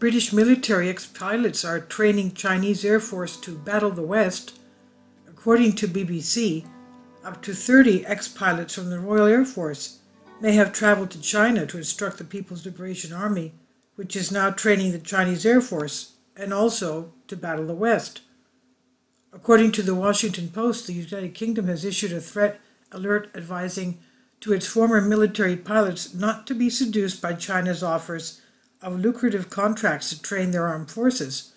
British military ex-pilots are training Chinese Air Force to battle the West. According to BBC, up to 30 ex-pilots from the Royal Air Force may have traveled to China to instruct the People's Liberation Army, which is now training the Chinese Air Force, and also to battle the West. According to the Washington Post, the United Kingdom has issued a threat alert advising to its former military pilots not to be seduced by China's offers of lucrative contracts to train their armed forces.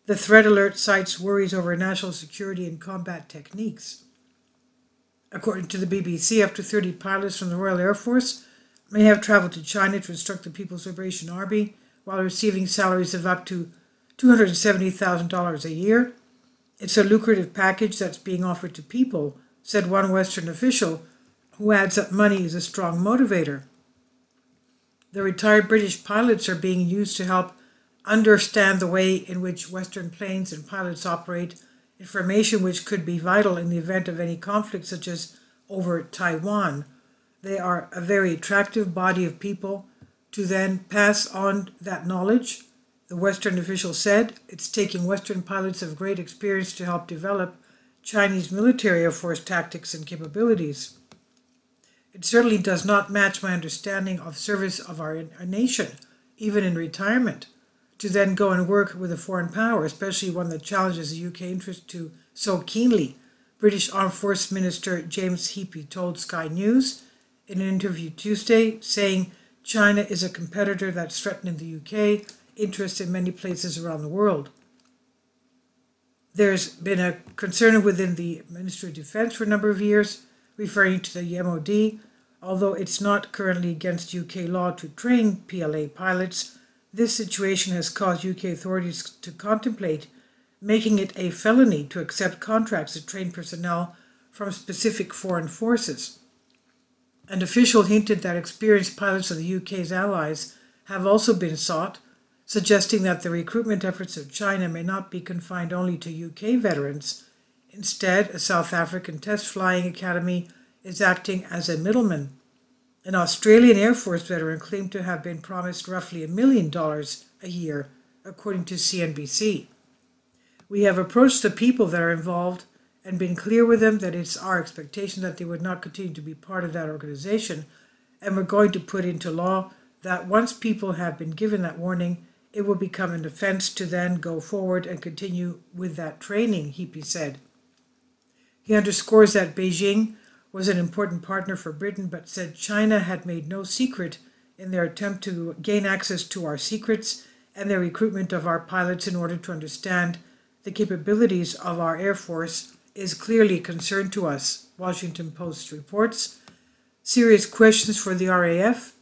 The threat alert cites worries over national security and combat techniques. According to the BBC, up to 30 pilots from the Royal Air Force may have traveled to China to instruct the People's Liberation Army while receiving salaries of up to $270,000 a year. It's a lucrative package that's being offered to people, said one Western official, who adds that money is a strong motivator. The retired British pilots are being used to help understand the way in which Western planes and pilots operate, information which could be vital in the event of any conflict such as over Taiwan. They are a very attractive body of people to then pass on that knowledge. The Western official said it's taking Western pilots of great experience to help develop Chinese military Air Force tactics and capabilities. It certainly does not match my understanding of service of our nation, even in retirement, to then go and work with a foreign power, especially one that challenges the UK interest to so keenly, British Armed Forces Minister James Heappey told Sky News in an interview Tuesday, saying China is a competitor that's threatening the UK interest in many places around the world. There's been a concern within the Ministry of Defence for a number of years, referring to the MOD. Although it's not currently against UK law to train PLA pilots, this situation has caused UK authorities to contemplate making it a felony to accept contracts to train personnel from specific foreign forces. An official hinted that experienced pilots of the UK's allies have also been sought, suggesting that the recruitment efforts of China may not be confined only to UK veterans. Instead, a South African test flying academy is acting as a middleman. An Australian Air Force veteran claimed to have been promised roughly $1 million a year, according to CNBC. We have approached the people that are involved and been clear with them that it's our expectation that they would not continue to be part of that organization, and we're going to put into law that once people have been given that warning, it will become an offense to then go forward and continue with that training, Heappey said. He underscores that Beijing was an important partner for Britain, but said China had made no secret in their attempt to gain access to our secrets and their recruitment of our pilots in order to understand the capabilities of our Air Force is clearly a concern to us, Washington Post reports. Serious questions for the RAF.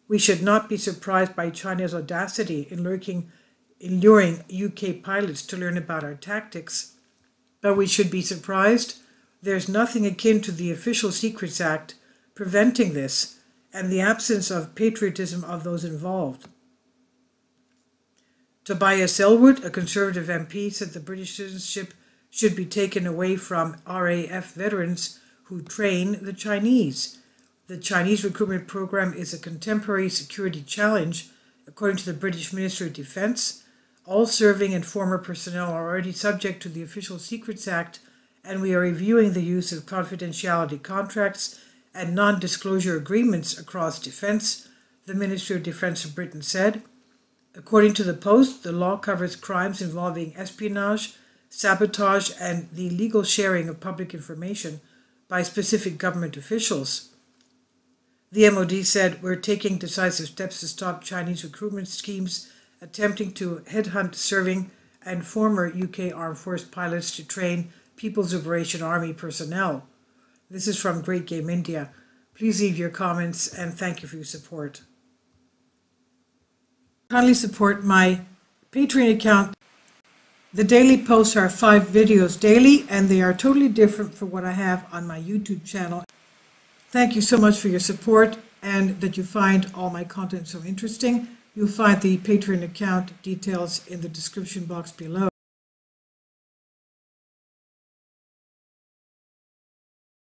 We should not be surprised by China's audacity in luring UK pilots to learn about our tactics, but we should be surprised there's nothing akin to the Official Secrets Act preventing this and the absence of patriotism of those involved. Tobias Ellwood, a Conservative MP, said the British citizenship should be taken away from RAF veterans who train the Chinese. The Chinese recruitment program is a contemporary security challenge, according to the British Ministry of Defence. All serving and former personnel are already subject to the Official Secrets Act, and we are reviewing the use of confidentiality contracts and non-disclosure agreements across defence, the Ministry of Defence of Britain said. According to the Post, the law covers crimes involving espionage, sabotage, and the illegal sharing of public information by specific government officials. The MOD said, we're taking decisive steps to stop Chinese recruitment schemes attempting to headhunt serving and former UK Armed Forces pilots to train People's Liberation Army personnel. This is from Great Game India. Please leave your comments and thank you for your support. Kindly support my Patreon account. The daily posts are 5 videos daily, and they are totally different from what I have on my YouTube channel. Thank you so much for your support and that you find all my content so interesting. You'll find the Patreon account details in the description box below.